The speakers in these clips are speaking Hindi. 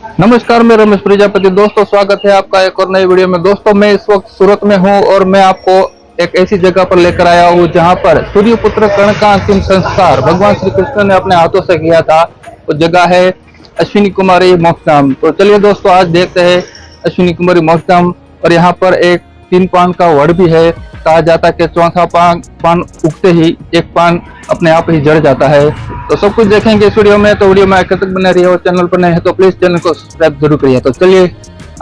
नमस्कार, मैं रमेश प्रजापति। दोस्तों, स्वागत है आपका एक और नई वीडियो में। दोस्तों, मैं इस वक्त सूरत में हूं और मैं आपको एक ऐसी जगह पर लेकर आया हूं जहां पर सूर्यपुत्र कर्ण का अंतिम संस्कार भगवान श्री कृष्ण ने अपने हाथों से किया था। वो जगह है अश्विनी कुमारी मोक्षधाम। तो चलिए दोस्तों, आज देखते हैं अश्विनी कुमारी मोक्षधाम। और यहाँ पर एक 3 पान का वड़ भी है। कहा जाता है कि चौथा पान उगते ही एक पान अपने आप ही जड़ जाता है। तो सब कुछ देखेंगे इस वीडियो में। तो वीडियो में आखिर तक बने रहिए और चैनल पर नए हैं तो प्लीज चैनल को सब्सक्राइब जरूर करिए। तो चलिए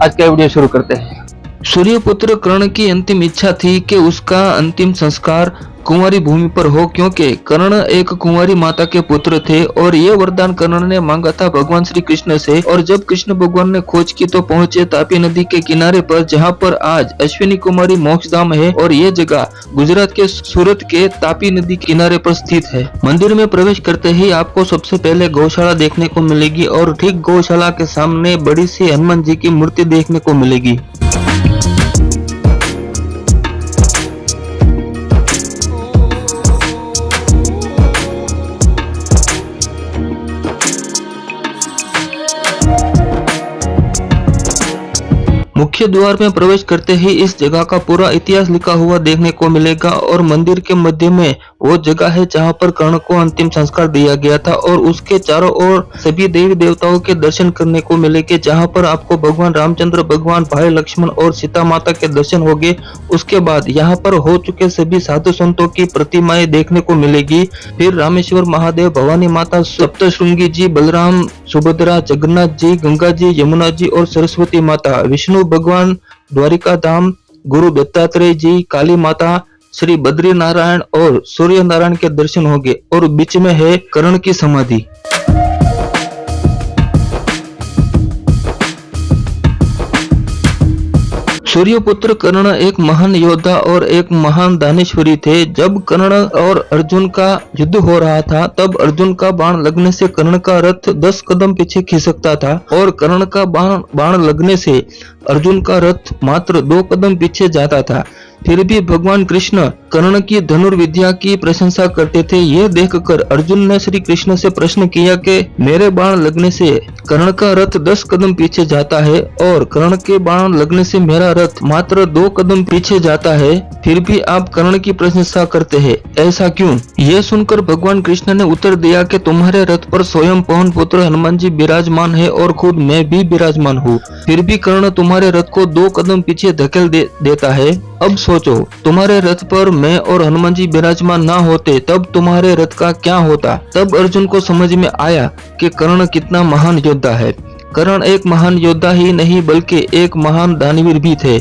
आज का वीडियो शुरू करते हैं। सूर्यपुत्र कर्ण की अंतिम इच्छा थी कि उसका अंतिम संस्कार कुंवारी भूमि पर हो, क्योंकि कर्ण एक कुंवारी माता के पुत्र थे और ये वरदान कर्ण ने मांगा था भगवान श्री कृष्ण से। और जब कृष्ण भगवान ने खोज की तो पहुंचे तापी नदी के किनारे पर, जहां पर आज अश्विनी कुमारी मोक्षधाम है। और ये जगह गुजरात के सूरत के तापी नदी किनारे पर स्थित है। मंदिर में प्रवेश करते ही आपको सबसे पहले गौशाला देखने को मिलेगी और ठीक गौशाला के सामने बड़ी सी हनुमान जी की मूर्ति देखने को मिलेगी। मुख्य द्वार में प्रवेश करते ही इस जगह का पूरा इतिहास लिखा हुआ देखने को मिलेगा। और मंदिर के मध्य में वो जगह है जहां पर कर्ण को अंतिम संस्कार दिया गया था। और उसके चारों ओर सभी देवी देवताओं के दर्शन करने को मिलेंगे, जहां पर आपको भगवान रामचंद्र, भगवान भाई लक्ष्मण और सीता माता के दर्शन होंगे। उसके बाद यहाँ पर हो चुके सभी साधु संतों की प्रतिमाएं देखने को मिलेगी। फिर रामेश्वर महादेव, भवानी माता, सप्तशृंगी जी, बलराम, सुभद्रा, जगन्नाथ जी, गंगा जी, यमुना जी और सरस्वती माता, विष्णु भगवान, द्वारिका धाम, गुरु दत्तात्रेय जी, काली माता, श्री बद्री नारायण और सूर्य नारायण के दर्शन होंगे। और बीच में है कर्ण की समाधि। सूर्यपुत्र कर्ण एक महान योद्धा और एक महान दानेश्वरी थे। जब कर्ण और अर्जुन का युद्ध हो रहा था, तब अर्जुन का बाण लगने से कर्ण का रथ 10 कदम पीछे खिसकता था और कर्ण का बाण लगने से अर्जुन का रथ मात्र 2 कदम पीछे जाता था। फिर भी भगवान कृष्ण कर्ण की धनुर्विद्या की प्रशंसा करते थे। यह देखकर अर्जुन ने श्री कृष्ण से प्रश्न किया कि मेरे बाण लगने से कर्ण का रथ 10 कदम पीछे जाता है और कर्ण के बाण लगने से मेरा रथ मात्र 2 कदम पीछे जाता है, फिर भी आप कर्ण की प्रशंसा करते हैं, ऐसा क्यों? यह सुनकर भगवान कृष्ण ने उत्तर दिया कि तुम्हारे रथ पर स्वयं पवन पुत्र हनुमान जी विराजमान है और खुद मैं भी विराजमान हूँ, फिर भी कर्ण तुम्हारे रथ को 2 कदम पीछे धकेल देता है। अब सोचो, तुम्हारे रथ पर मैं और हनुमान जी विराजमान ना होते तब तुम्हारे रथ का क्या होता? तब अर्जुन को समझ में आया कि कर्ण कितना महान योद्धा है। कर्ण एक महान योद्धा ही नहीं बल्कि एक महान दानवीर भी थे।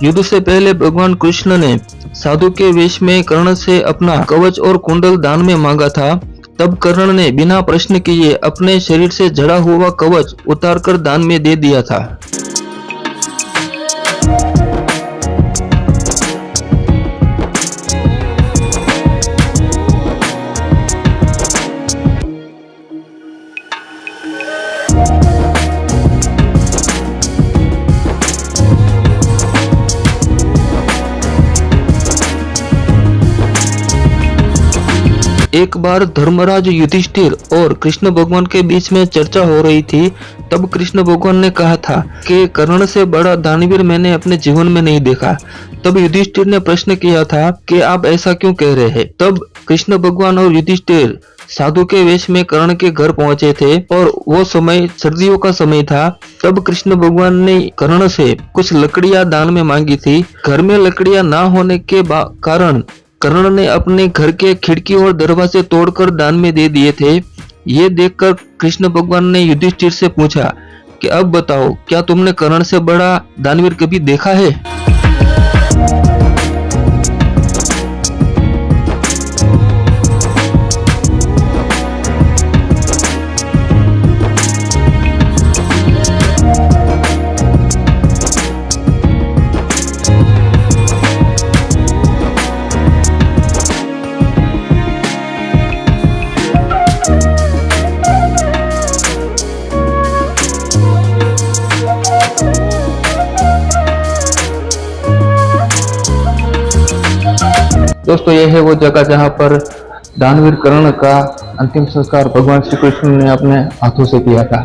युद्ध से पहले भगवान कृष्ण ने साधु के वेश में कर्ण से अपना कवच और कुंडल दान में मांगा था। तब कर्ण ने बिना प्रश्न किए अपने शरीर से जड़ा हुआ कवच उतारकर दान में दे दिया था। एक बार धर्मराज युधिष्ठिर और कृष्ण भगवान के बीच में चर्चा हो रही थी। तब कृष्ण भगवान ने कहा था कि कर्ण से बड़ा दानवीर मैंने अपने जीवन में नहीं देखा। तब युधिष्ठिर ने प्रश्न किया था कि आप ऐसा क्यों कह रहे हैं? तब कृष्ण भगवान और युधिष्ठिर साधु के वेश में कर्ण के घर पहुंचे थे और वो समय सर्दियों का समय था। तब कृष्ण भगवान ने कर्ण से कुछ लकड़ियां दान में मांगी थी। घर में लकड़ियां ना होने के कारण कर्ण ने अपने घर के खिड़की और दरवाजे तोड़कर दान में दे दिए थे। ये देखकर कृष्ण भगवान ने युधिष्ठिर से पूछा कि अब बताओ, क्या तुमने कर्ण से बड़ा दानवीर कभी देखा है? दोस्तों, यह है वो जगह जहाँ पर दानवीर कर्ण का अंतिम संस्कार भगवान श्री कृष्ण ने अपने हाथों से किया था।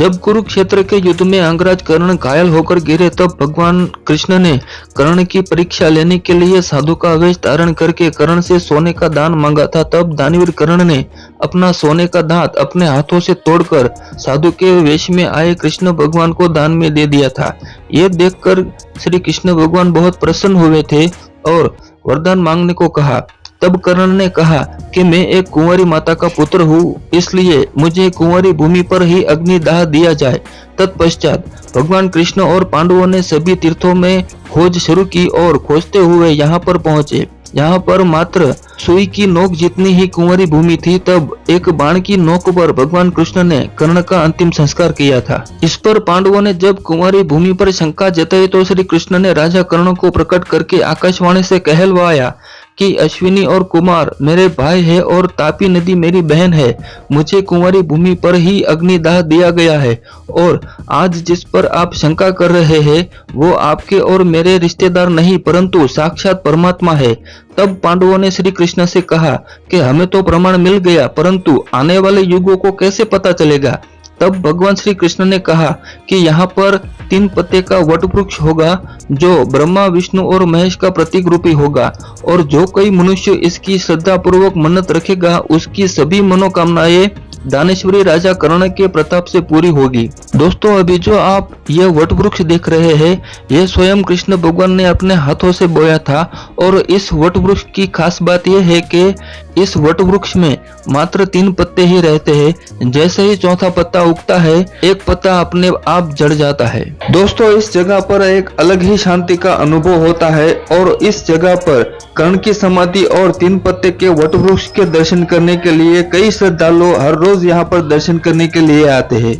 जब कुरुक्षेत्र के युद्ध में अंगराज कर्ण घायल होकर गिरे तब भगवान कृष्ण ने कर्ण की परीक्षा लेने के लिए साधु का वेश धारण करके कर्ण से सोने का दान मांगा था। तब दानवीर कर्ण ने अपना सोने का दांत अपने हाथों से तोड़कर साधु के वेश में आए कृष्ण भगवान को दान में दे दिया था। ये देखकर श्री कृष्ण भगवान बहुत प्रसन्न हुए थे और वरदान मांगने को कहा। तब कर्ण ने कहा कि मैं एक कुंवारी माता का पुत्र हूँ, इसलिए मुझे कुंवारी भूमि पर ही अग्निदाह दिया जाए। तत्पश्चात भगवान कृष्ण और पांडवों ने सभी तीर्थों में खोज शुरू की और खोजते हुए यहाँ पर पहुंचे। यहाँ पर मात्र सुई की नोक जितनी ही कुंवारी भूमि थी। तब एक बाण की नोक पर भगवान कृष्ण ने कर्ण का अंतिम संस्कार किया था। इस पर पांडवों ने जब कुंवारी भूमि पर शंका जताई तो श्री कृष्ण ने राजा कर्ण को प्रकट करके आकाशवाणी से कहलवाया कि अश्विनी और कुमार मेरे भाई है और तापी नदी मेरी बहन है। मुझे कुंवारी भूमि पर ही अग्निदाह दिया गया है और आज जिस पर आप शंका कर रहे हैं वो आपके और मेरे रिश्तेदार नहीं परंतु साक्षात परमात्मा है। तब पांडवों ने श्री कृष्ण से कहा कि हमें तो प्रमाण मिल गया परंतु आने वाले युगों को कैसे पता चलेगा। तब भगवान श्री कृष्ण ने कहा कि यहाँ पर 3 पत्ते का वट वृक्ष होगा जो ब्रह्मा विष्णु और महेश का प्रतीक रूपी होगा और जो कोई मनुष्य इसकी श्रद्धा पूर्वक मन्नत रखेगा उसकी सभी मनोकामनाएं दानेश्वरी राजा कर्ण के प्रताप से पूरी होगी। दोस्तों अभी जो आप यह वट वृक्ष देख रहे हैं यह स्वयं कृष्ण भगवान ने अपने हाथों से बोया था और इस वट वृक्ष की खास बात यह है कि इस वट वृक्ष में मात्र 3 पत्ते ही रहते हैं। जैसे ही चौथा पत्ता उगता है एक पत्ता अपने आप जड़ जाता है। दोस्तों इस जगह पर एक अलग ही शांति का अनुभव होता है और इस जगह पर कर्ण की समाधि और 3 पत्ते के वट वृक्ष के दर्शन करने के लिए कई श्रद्धालु हर रोज यहाँ पर दर्शन करने के लिए आते हैं।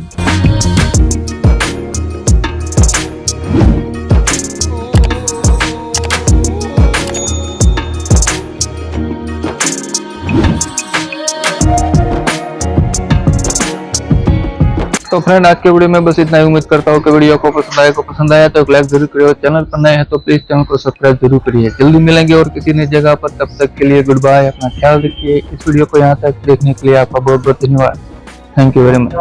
तो फ्रेंड आज के वीडियो में बस इतना ही। उम्मीद करता हूँ कि वीडियो को पसंद आया तो एक लाइक जरूर करिए और चैनल पर नए हैं तो प्लीज चैनल को सब्सक्राइब जरूर करिए। जल्दी मिलेंगे और किसी नई जगह पर, तब तक के लिए गुड बाय। अपना ख्याल रखिए। इस वीडियो को यहाँ तक देखने के लिए आपका बहुत बहुत धन्यवाद। Thank you very much.